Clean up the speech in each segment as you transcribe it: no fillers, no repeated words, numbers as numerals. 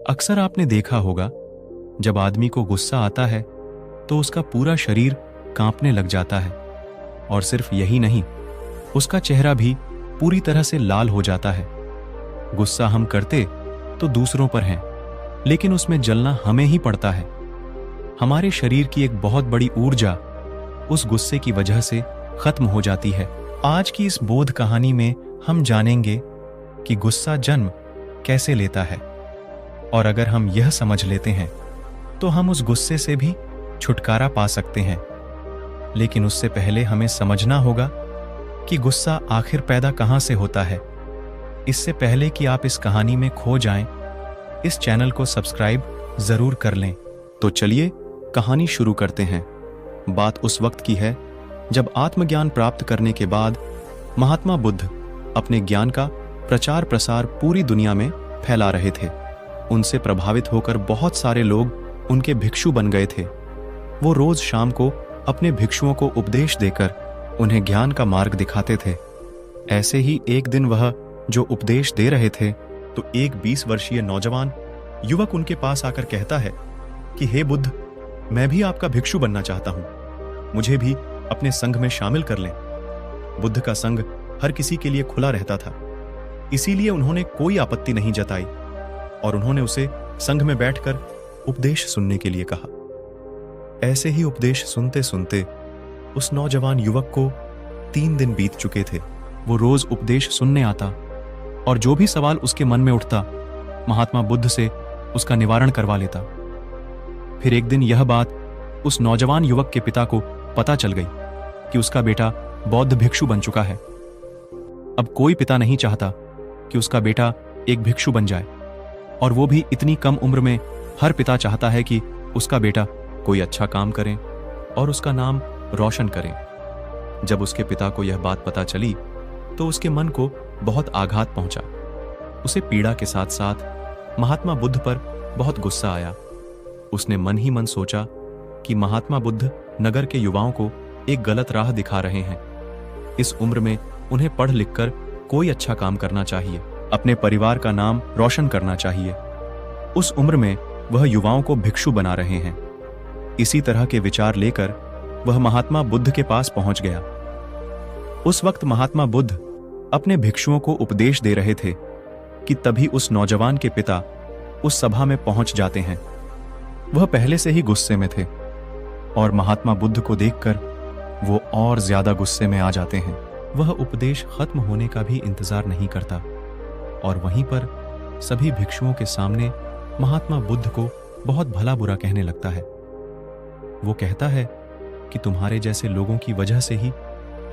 अक्सर आपने देखा होगा, जब आदमी को गुस्सा आता है तो उसका पूरा शरीर कांपने लग जाता है। और सिर्फ यही नहीं, उसका चेहरा भी पूरी तरह से लाल हो जाता है। गुस्सा हम करते तो दूसरों पर हैं, लेकिन उसमें जलना हमें ही पड़ता है। हमारे शरीर की एक बहुत बड़ी ऊर्जा उस गुस्से की वजह से खत्म हो जाती है। आज की इस बोध कहानी में हम जानेंगे कि गुस्सा जन्म कैसे लेता है, और अगर हम यह समझ लेते हैं तो हम उस गुस्से से भी छुटकारा पा सकते हैं। लेकिन उससे पहले हमें समझना होगा कि गुस्सा आखिर पैदा कहां से होता है। इससे पहले कि आप इस कहानी में खो जाएं, इस चैनल को सब्सक्राइब जरूर कर लें। तो चलिए कहानी शुरू करते हैं। बात उस वक्त की है जब आत्मज्ञान प्राप्त करने के बाद महात्मा बुद्ध अपने ज्ञान का प्रचार प्रसार पूरी दुनिया में फैला रहे थे। उनसे प्रभावित होकर बहुत सारे लोग उनके भिक्षु बन गए थे। वो रोज शाम को अपने भिक्षुओं को उपदेश देकर उन्हें ज्ञान का मार्ग दिखाते थे। ऐसे ही एक दिन वह जो उपदेश दे रहे थे तो एक 20 वर्षीय नौजवान युवक उनके पास आकर कहता है कि हे बुद्ध, मैं भी आपका भिक्षु बनना चाहता हूं, मुझे भी अपने संघ में शामिल कर लें। बुद्ध का संघ हर किसी के लिए खुला रहता था, इसीलिए उन्होंने कोई आपत्ति नहीं जताई और उन्होंने उसे संघ में बैठकर उपदेश सुनने के लिए कहा। ऐसे ही उपदेश सुनते सुनते उस नौजवान युवक को 3 दिन बीत चुके थे। वो रोज उपदेश सुनने आता और जो भी सवाल उसके मन में उठता, महात्मा बुद्ध से उसका निवारण करवा लेता। फिर एक दिन यह बात उस नौजवान युवक के पिता को पता चल गई कि उसका बेटा बौद्ध भिक्षु बन चुका है। अब कोई पिता नहीं चाहता कि उसका बेटा एक भिक्षु बन जाए, और वो भी इतनी कम उम्र में। हर पिता चाहता है कि उसका बेटा कोई अच्छा काम करे और उसका नाम रोशन करे। जब उसके पिता को यह बात पता चली तो उसके मन को बहुत आघात पहुंचा। उसे पीड़ा के साथ साथ महात्मा बुद्ध पर बहुत गुस्सा आया। उसने मन ही मन सोचा कि महात्मा बुद्ध नगर के युवाओं को एक गलत राह दिखा रहे हैं। इस उम्र में उन्हें पढ़ लिखकर कोई अच्छा काम करना चाहिए, अपने परिवार का नाम रोशन करना चाहिए। उस उम्र में वह युवाओं को भिक्षु बना रहे हैं। इसी तरह के विचार लेकर वह महात्मा बुद्ध के पास पहुंच गया। उस वक्त महात्मा बुद्ध अपने भिक्षुओं को उपदेश दे रहे थे कि तभी उस नौजवान के पिता उस सभा में पहुंच जाते हैं। वह पहले से ही गुस्से में थे और महात्मा बुद्ध को देखकर वो और ज्यादा गुस्से में आ जाते हैं। वह उपदेश खत्म होने का भी इंतजार नहीं करता और वहीं पर सभी भिक्षुओं के सामने महात्मा बुद्ध को बहुत भला बुरा कहने लगता है। वो कहता है कि तुम्हारे जैसे लोगों की वजह से ही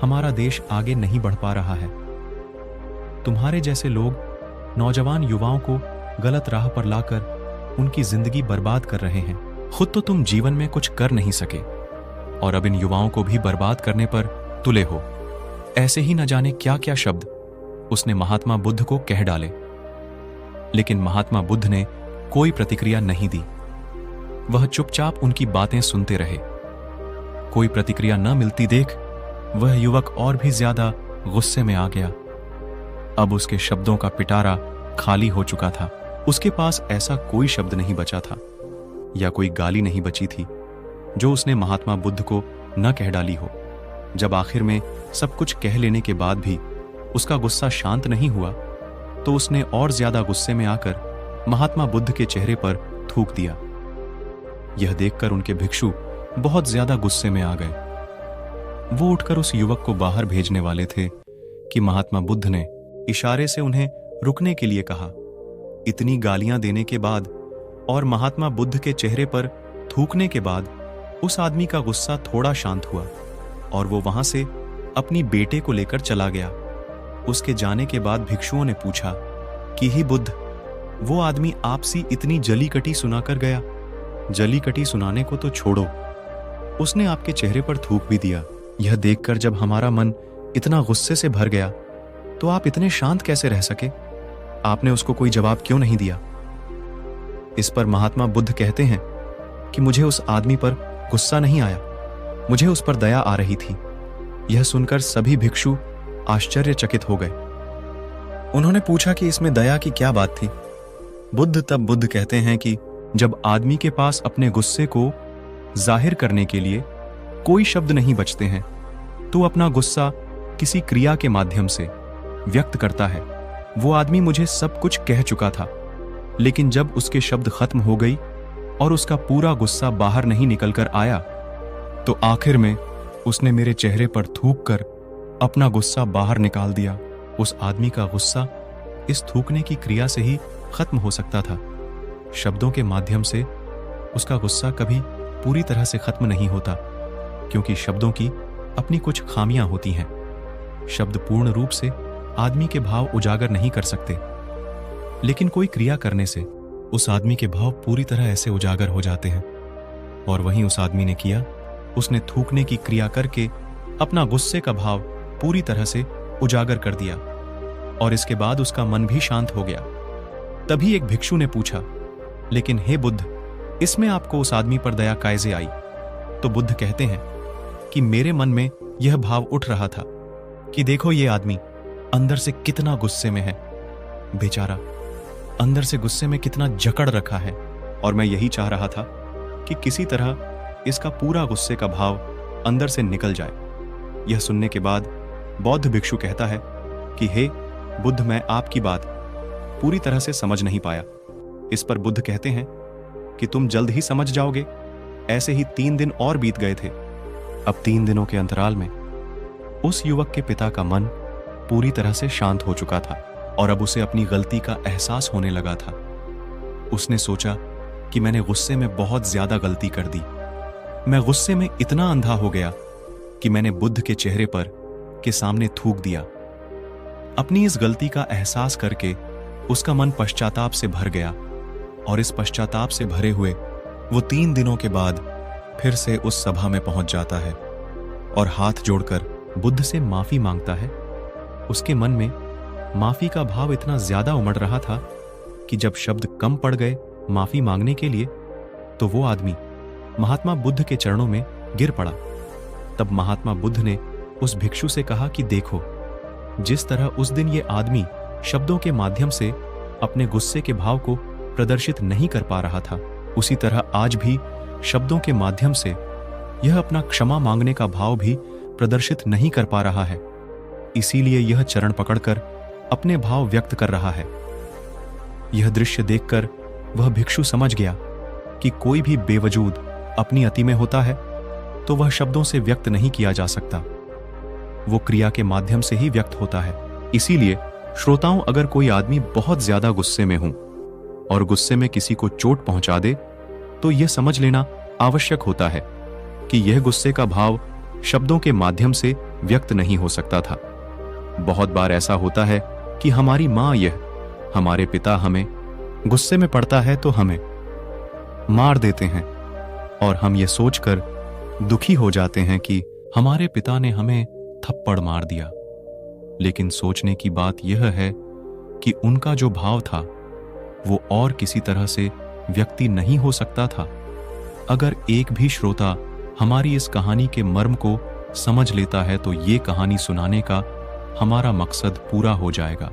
हमारा देश आगे नहीं बढ़ पा रहा है। तुम्हारे जैसे लोग नौजवान युवाओं को गलत राह पर लाकर उनकी जिंदगी बर्बाद कर रहे हैं। खुद तो तुम जीवन में कुछ कर नहीं सके और अब इन युवाओं को भी बर्बाद करने पर तुले हो। ऐसे ही न जाने क्या क्या शब्द उसने महात्मा बुद्ध को कह डाले, लेकिन महात्मा बुद्ध ने कोई प्रतिक्रिया नहीं दी। वह चुपचाप उनकी बातें सुनते रहे। कोई प्रतिक्रिया न मिलती देख वह युवक और भी ज्यादा गुस्से में आ गया। अब उसके शब्दों का पिटारा खाली हो चुका था। उसके पास ऐसा कोई शब्द नहीं बचा था या कोई गाली नहीं बची थी जो उसने महात्मा बुद्ध को न कह डाली हो। जब आखिर में सब कुछ कह लेने के बाद भी उसका गुस्सा शांत नहीं हुआ तो उसने और ज्यादा गुस्से में आकर महात्मा बुद्ध के चेहरे पर थूक दिया। यह देखकर उनके भिक्षु बहुत ज्यादा गुस्से में आ गए। वो उठकर उस युवक को बाहर भेजने वाले थे कि महात्मा बुद्ध ने इशारे से उन्हें रुकने के लिए कहा। इतनी गालियां देने के बाद और महात्मा बुद्ध के चेहरे पर थूकने के बाद उस आदमी का गुस्सा थोड़ा शांत हुआ और वो वहां से अपनी बेटे को लेकर चला गया। उसके जाने के बाद भिक्षुओं ने पूछा कि हे बुद्ध, वो आदमी आपसी इतनी जली कटी सुनाकर गया। जली कटी सुनाने को तो छोड़ो, उसने आपके चेहरे पर थूक भी दिया। यह देखकर जब हमारा मन इतना गुस्से से भर गया तो आप इतने शांत कैसे रह सके? आपने उसको कोई जवाब क्यों नहीं दिया? इस पर महात्मा बुद्ध कहते हैं कि मुझे उस आदमी पर गुस्सा नहीं आया, मुझे उस पर दया आ रही थी। यह सुनकर सभी भिक्षु आश्चर्यचकित हो गए। उन्होंने पूछा कि इसमें दया की क्या बात थी? बुद्ध तब बुद्ध कहते हैं कि जब आदमी के पास अपने गुस्से को जाहिर करने के लिए कोई शब्द नहीं बचते हैं तो अपना गुस्सा किसी क्रिया के माध्यम से व्यक्त करता है। वो आदमी मुझे सब कुछ कह चुका था, लेकिन जब उसके शब्द खत्म हो गई और उसका पूरा गुस्सा बाहर नहीं निकलकर आया तो आखिर में उसने मेरे चेहरे पर थूक कर अपना गुस्सा बाहर निकाल दिया। उस आदमी का गुस्सा इस थूकने की क्रिया से ही खत्म हो सकता था। शब्दों के माध्यम से उसका गुस्सा कभी पूरी तरह से खत्म नहीं होता, क्योंकि शब्दों की अपनी कुछ खामियां होती हैं। शब्द पूर्ण रूप से आदमी के भाव उजागर नहीं कर सकते, लेकिन कोई क्रिया करने से उस आदमी के भाव पूरी तरह ऐसे उजागर हो जाते हैं। और वहीं उस आदमी ने किया, उसने थूकने की क्रिया करके अपना गुस्से का भाव पूरी तरह से उजागर कर दिया और इसके बाद उसका मन भी शांत हो गया। तभी एक भिक्षु ने पूछा, लेकिन हे बुद्ध, इसमें आपको उस आदमी पर दया कैसे आई? तो बुद्ध कहते हैं कि मेरे मन में यह भाव उठ रहा था कि देखो ये आदमी अंदर से कितना गुस्से में है, बेचारा अंदर से गुस्से में कितना जकड़ रखा है, और मैं यही चाह रहा था कि किसी तरह इसका पूरा गुस्से का भाव अंदर से निकल जाए। यह सुनने के बाद बौद्ध भिक्षु कहता है कि हे बुद्ध, मैं आपकी बात पूरी तरह से समझ नहीं पाया। इस पर बुद्ध कहते हैं कि तुम जल्द ही समझ जाओगे। ऐसे ही 3 दिन और बीत गए थे। अब 3 दिनों के अंतराल में उस युवक के पिता का मन पूरी तरह से शांत हो चुका था और अब उसे अपनी गलती का एहसास होने लगा था। उसने सोचा कि मैंने गुस्से में बहुत ज्यादा गलती कर दी। मैं गुस्से में इतना अंधा हो गया कि मैंने बुद्ध के चेहरे पर के सामने थूक दिया। अपनी इस गलती का एहसास करके उसका मन पश्चाताप से भर गया और इस पश्चाताप से भरे हुए वो 3 दिनों के बाद फिर से उस सभा में पहुंच जाता है और हाथ जोड़कर बुद्ध से माफी मांगता है। उसके मन में माफी का भाव इतना ज्यादा उमड़ रहा था कि जब शब्द कम पड़ गए माफी मांगने के लिए तो वो आदमी महात्मा बुद्ध के चरणों में गिर पड़ा। तब महात्मा बुद्ध ने उस भिक्षु से कहा कि देखो, जिस तरह उस दिन ये आदमी शब्दों के माध्यम से अपने गुस्से के भाव को प्रदर्शित नहीं कर पा रहा था, उसी तरह आज भी शब्दों के माध्यम से यह अपना क्षमा मांगने का भाव भी प्रदर्शित नहीं कर पा रहा है। इसीलिए यह चरण पकड़कर अपने भाव व्यक्त कर रहा है। यह दृश्य देखकर वह भिक्षु समझ गया कि कोई भी बेवजूद अपनी अति में होता है तो वह शब्दों से व्यक्त नहीं किया जा सकता, वो क्रिया के माध्यम से ही व्यक्त होता है। इसीलिए श्रोताओं, अगर कोई आदमी बहुत ज्यादा गुस्से में हो और गुस्से में किसी को चोट पहुंचा दे तो यह समझ लेना आवश्यक होता है कि यह गुस्से का भाव शब्दों के माध्यम से व्यक्त नहीं हो सकता था। बहुत बार ऐसा होता है कि हमारी माँ या हमारे पिता हमें गुस्से में पड़ता है तो हमें मार देते हैं और हम ये सोचकर दुखी हो जाते हैं कि हमारे पिता ने हमें थप्पड़ मार दिया। लेकिन सोचने की बात यह है कि उनका जो भाव था वो और किसी तरह से व्यक्ति नहीं हो सकता था। अगर एक भी श्रोता हमारी इस कहानी के मर्म को समझ लेता है तो ये कहानी सुनाने का हमारा मकसद पूरा हो जाएगा।